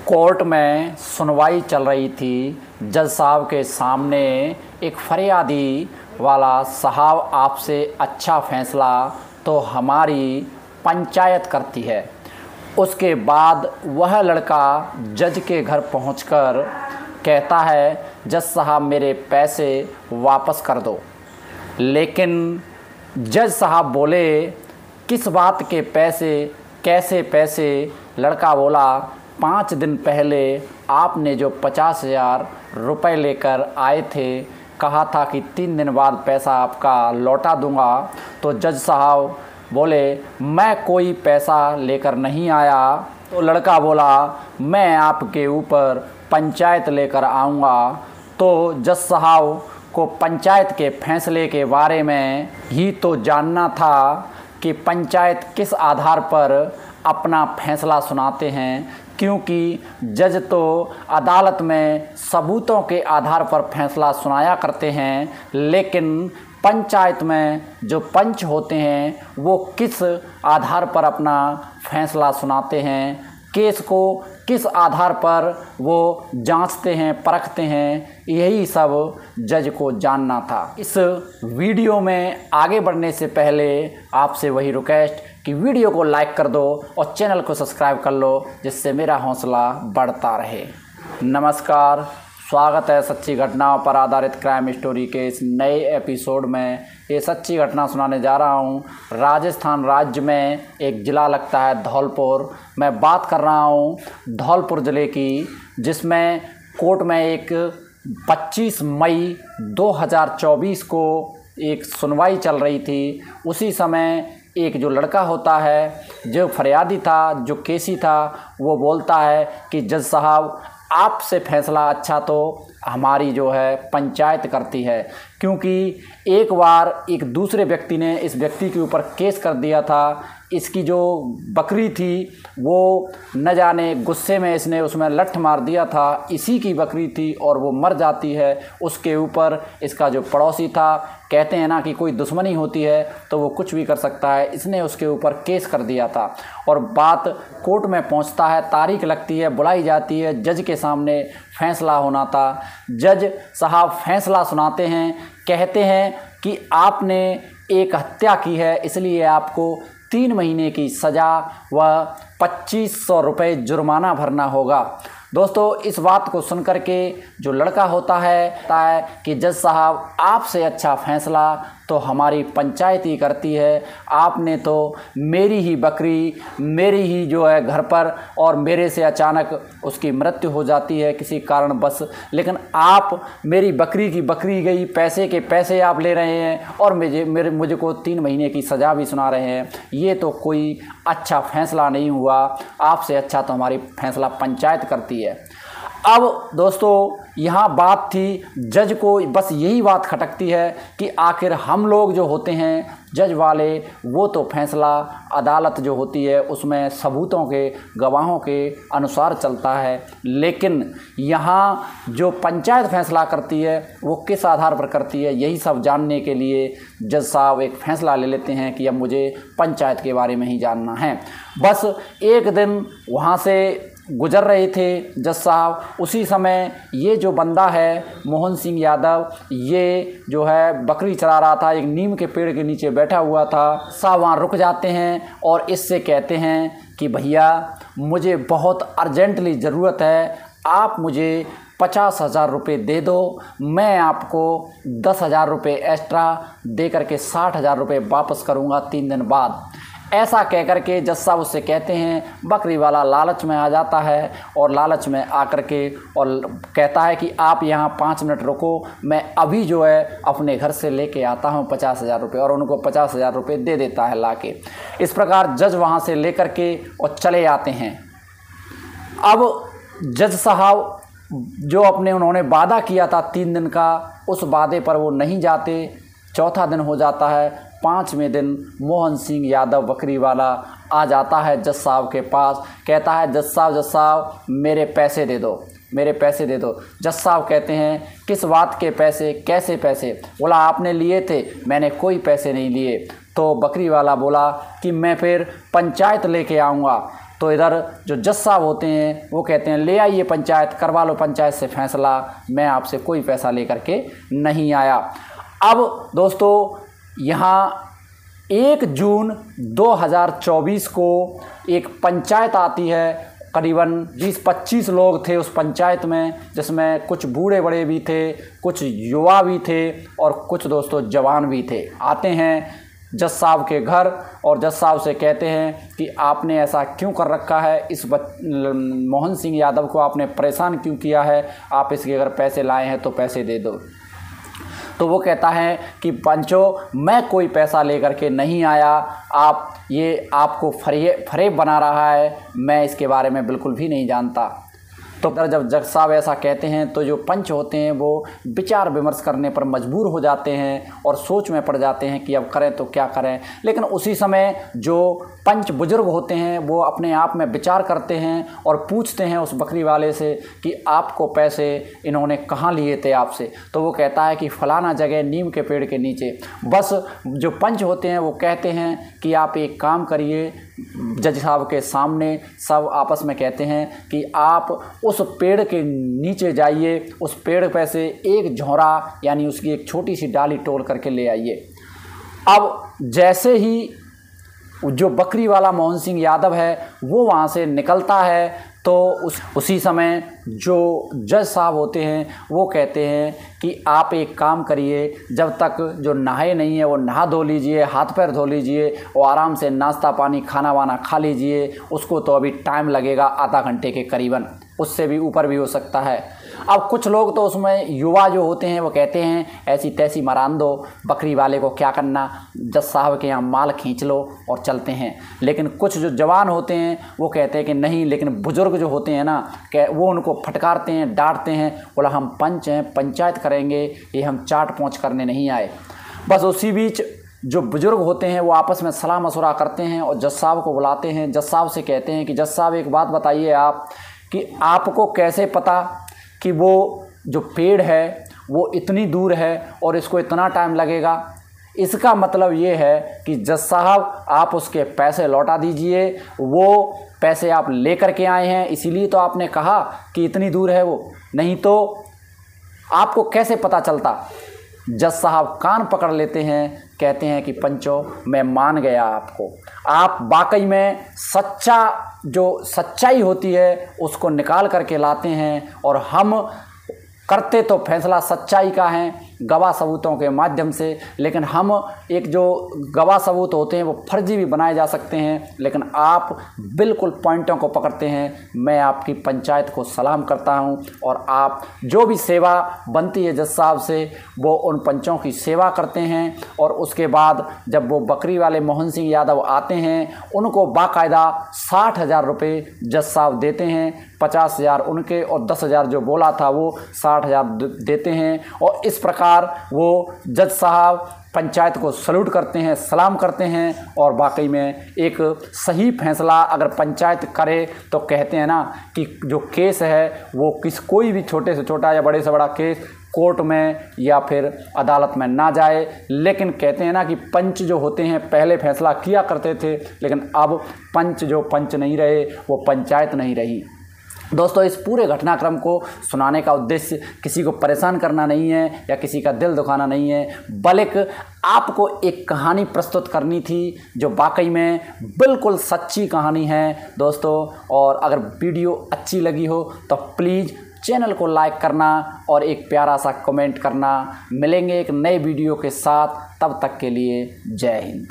Court में सुनवाई चल रही थी। जज साहब के सामने एक फरियादी वाला, साहब आपसे अच्छा फैसला तो हमारी पंचायत करती है। उसके बाद वह लड़का जज के घर पहुंचकर कहता है, जज साहब मेरे पैसे वापस कर दो। लेकिन जज साहब बोले, किस बात के पैसे, कैसे पैसे? लड़का बोला, 5 दिन पहले आपने जो 50,000 रुपये लेकर आए थे, कहा था कि 3 दिन बाद पैसा आपका लौटा दूंगा। तो जज साहब बोले, मैं कोई पैसा लेकर नहीं आया। तो लड़का बोला, मैं आपके ऊपर पंचायत लेकर आऊँगा। तो जज साहब को पंचायत के फैसले के बारे में ही तो जानना था कि पंचायत किस आधार पर अपना फैसला सुनाते हैं, क्योंकि जज तो अदालत में सबूतों के आधार पर फैसला सुनाया करते हैं, लेकिन पंचायत में जो पंच होते हैं वो किस आधार पर अपना फैसला सुनाते हैं, केस को किस आधार पर वो जांचते हैं, परखते हैं, यही सब जज को जानना था। इस वीडियो में आगे बढ़ने से पहले आपसे वही रिक्वेस्ट कि वीडियो को लाइक कर दो और चैनल को सब्सक्राइब कर लो, जिससे मेरा हौसला बढ़ता रहे। नमस्कार, स्वागत है सच्ची घटनाओं पर आधारित क्राइम स्टोरी के इस नए एपिसोड में। ये सच्ची घटना सुनाने जा रहा हूँ। राजस्थान राज्य में एक ज़िला लगता है धौलपुर। मैं बात कर रहा हूँ धौलपुर ज़िले की, जिसमें कोर्ट में एक 25 मई 2024 को एक सुनवाई चल रही थी। उसी समय एक जो लड़का होता है, जो फरियादी था, जो केसी था, वो बोलता है कि जज साहब आपसे फैसला अच्छा तो हमारी जो है पंचायत करती है, क्योंकि एक बार एक दूसरे व्यक्ति ने इस व्यक्ति के ऊपर केस कर दिया था। इसकी जो बकरी थी वो न जाने गुस्से में इसने उसमें लठ मार दिया था। इसी की बकरी थी और वो मर जाती है। उसके ऊपर इसका जो पड़ोसी था, कहते हैं ना कि कोई दुश्मनी होती है तो वो कुछ भी कर सकता है, इसने उसके ऊपर केस कर दिया था। और बात कोर्ट में पहुंचता है, तारीख लगती है, बुलाई जाती है, जज के सामने फैसला होना था। जज साहब फैसला सुनाते हैं, कहते हैं कि आपने एक हत्या की है, इसलिए आपको 3 महीने की सज़ा व 2500 रुपये जुर्माना भरना होगा। दोस्तों, इस बात को सुनकर के जो लड़का होता है कि जज साहब आपसे अच्छा फैसला तो हमारी पंचायत ही करती है। आपने तो मेरी ही बकरी, मेरी ही जो है घर पर, और मेरे से अचानक उसकी मृत्यु हो जाती है किसी कारण बस, लेकिन आप मेरी बकरी की बकरी गई, पैसे के पैसे आप ले रहे हैं और मुझे को 3 महीने की सज़ा भी सुना रहे हैं। ये तो कोई अच्छा फैसला नहीं हुआ। आपसे अच्छा तो हमारी फैसला पंचायत करती है। अब दोस्तों, यहाँ बात थी, जज को बस यही बात खटकती है कि आखिर हम लोग जो होते हैं जज वाले, वो तो फैसला अदालत जो होती है उसमें सबूतों के, गवाहों के अनुसार चलता है, लेकिन यहाँ जो पंचायत फैसला करती है वो किस आधार पर करती है, यही सब जानने के लिए जज साहब एक फ़ैसला ले लेते हैं कि अब मुझे पंचायत के बारे में ही जानना है। बस एक दिन वहाँ से गुजर रहे थे जज साहब। उसी समय ये जो बंदा है मोहन सिंह यादव, ये जो है बकरी चरा रहा था, एक नीम के पेड़ के नीचे बैठा हुआ था। साहब वहाँ रुक जाते हैं और इससे कहते हैं कि भैया मुझे बहुत अर्जेंटली ज़रूरत है, आप मुझे 50,000 रुपये दे दो, मैं आपको 10,000 रुपये एक्स्ट्रा दे करके 60,000 रुपये वापस करूँगा 3 दिन बाद। ऐसा कहकर के जज साहब उससे कहते हैं। बकरी वाला लालच में आ जाता है और लालच में आकर के और कहता है कि आप यहाँ 5 मिनट रुको, मैं अभी जो है अपने घर से लेके आता हूँ 50,000 रुपये, और उनको 50,000 रुपये दे देता है लाके। इस प्रकार जज वहाँ से लेकर के और चले आते हैं। अब जज साहब जो उन्होंने वादा किया था 3 दिन का, उस वादे पर वो नहीं जाते। चौथा दिन हो जाता है। 5वें दिन मोहन सिंह यादव बकरी वाला आ जाता है जज साहब के पास। कहता है, जज साहब मेरे पैसे दे दो, मेरे पैसे दे दो। जज साहब कहते हैं, किस बात के पैसे, कैसे पैसे? बोला, आपने लिए थे? मैंने कोई पैसे नहीं लिए। तो बकरी वाला बोला कि मैं फिर पंचायत लेके आऊँगा। तो इधर जो जज साहब होते हैं वो कहते हैं ले आइए पंचायत, करवा लो पंचायत से फैसला, मैं आपसे कोई पैसा लेकर के नहीं आया। अब दोस्तों यहाँ 1 जून 2024 को एक पंचायत आती है, करीबन 20-25 लोग थे उस पंचायत में, जिसमें कुछ बूढ़े बड़े भी थे, कुछ युवा भी थे और कुछ दोस्तों जवान भी थे। आते हैं जज साहब के घर और जज साहब से कहते हैं कि आपने ऐसा क्यों कर रखा है, इस मोहन सिंह यादव को आपने परेशान क्यों किया है, आप इसके अगर पैसे लाए हैं तो पैसे दे दो। तो वो कहता है कि पंचो मैं कोई पैसा लेकर के नहीं आया, आप ये आपको फरेब बना रहा है, मैं इसके बारे में बिल्कुल भी नहीं जानता। तो जब जज साहब ऐसा कहते हैं तो जो पंच होते हैं वो विचार विमर्श करने पर मजबूर हो जाते हैं और सोच में पड़ जाते हैं कि अब करें तो क्या करें। लेकिन उसी समय जो पंच बुजुर्ग होते हैं वो अपने आप में विचार करते हैं और पूछते हैं उस बकरी वाले से कि आपको पैसे इन्होंने कहाँ लिए थे आपसे। तो वो कहता है कि फलाना जगह नीम के पेड़ के नीचे। बस जो पंच होते हैं वो कहते हैं कि आप एक काम करिए, जज साहब के सामने सब आपस में कहते हैं कि आप उस पेड़ के नीचे जाइए, उस पेड़ पे से एक झोरा यानी उसकी एक छोटी सी डाली तोड़ करके ले आइए। अब जैसे ही जो बकरी वाला मोहन सिंह यादव है वो वहाँ से निकलता है तो उसी समय जो जज साहब होते हैं वो कहते हैं कि आप एक काम करिए, जब तक जो नहाए नहीं है वो नहा धो लीजिए, हाथ पैर धो लीजिए और आराम से नाश्ता पानी खाना वाना खा लीजिए। उसको तो अभी टाइम लगेगा आधा घंटे के करीबन, उससे भी ऊपर भी हो सकता है। अब कुछ लोग तो उसमें युवा जो होते हैं वो कहते हैं ऐसी तैसी मरान दो, बकरी वाले को क्या करना, जज साहब के यहाँ माल खींच लो और चलते हैं। लेकिन कुछ जो जवान होते हैं वो कहते हैं कि नहीं, लेकिन बुजुर्ग जो होते हैं ना वो उनको फटकारते हैं, डांटते हैं, बोला हम पंच हैं, पंचायत करेंगे, ये हम चाट पहुँच करने नहीं आए। बस उसी बीच जो बुजुर्ग होते हैं वो आपस में सलाह मशवरा करते हैं और जज साहब को बुलाते हैं। जज साहब से कहते हैं कि जज साहब एक बात बताइए आप कि आपको कैसे पता कि वो जो पेड़ है वो इतनी दूर है और इसको इतना टाइम लगेगा। इसका मतलब ये है कि जज साहब आप उसके पैसे लौटा दीजिए, वो पैसे आप लेकर के आए हैं इसीलिए तो आपने कहा कि इतनी दूर है वो, नहीं तो आपको कैसे पता चलता। जज साहब कान पकड़ लेते हैं, कहते हैं कि पंचो मैं मान गया आपको, आप वाकई में जो सच्चाई होती है उसको निकाल करके लाते हैं और हम करते तो फैसला सच्चाई का है गवाह सबूतों के माध्यम से, लेकिन हम एक जो गवाह सबूत होते हैं वो फर्जी भी बनाए जा सकते हैं, लेकिन आप बिल्कुल पॉइंटों को पकड़ते हैं। मैं आपकी पंचायत को सलाम करता हूं और आप जो भी सेवा बनती है जज साहब से वो उन पंचों की सेवा करते हैं। और उसके बाद जब वो बकरी वाले मोहन सिंह यादव आते हैं उनको बाकायदा 60,000 रुपये जज साहब देते हैं, 50,000 उनके और 10,000 जो बोला था वो 60,000 देते हैं। और इस प्रकार वो जज साहब पंचायत को सल्यूट करते हैं, सलाम करते हैं और वाकई में एक सही फैसला अगर पंचायत करे तो कहते हैं ना कि जो केस है वो कोई भी छोटे से छोटा या बड़े से बड़ा केस कोर्ट में या फिर अदालत में ना जाए। लेकिन कहते हैं ना कि पंच जो होते हैं पहले फैसला किया करते थे, लेकिन अब पंच जो पंच नहीं रहे वो पंचायत नहीं रही। दोस्तों इस पूरे घटनाक्रम को सुनाने का उद्देश्य किसी को परेशान करना नहीं है या किसी का दिल दुखाना नहीं है, बल्कि आपको एक कहानी प्रस्तुत करनी थी जो वाकई में बिल्कुल सच्ची कहानी है दोस्तों। और अगर वीडियो अच्छी लगी हो तो प्लीज़ चैनल को लाइक करना और एक प्यारा सा कमेंट करना। मिलेंगे एक नए वीडियो के साथ, तब तक के लिए जय हिंद।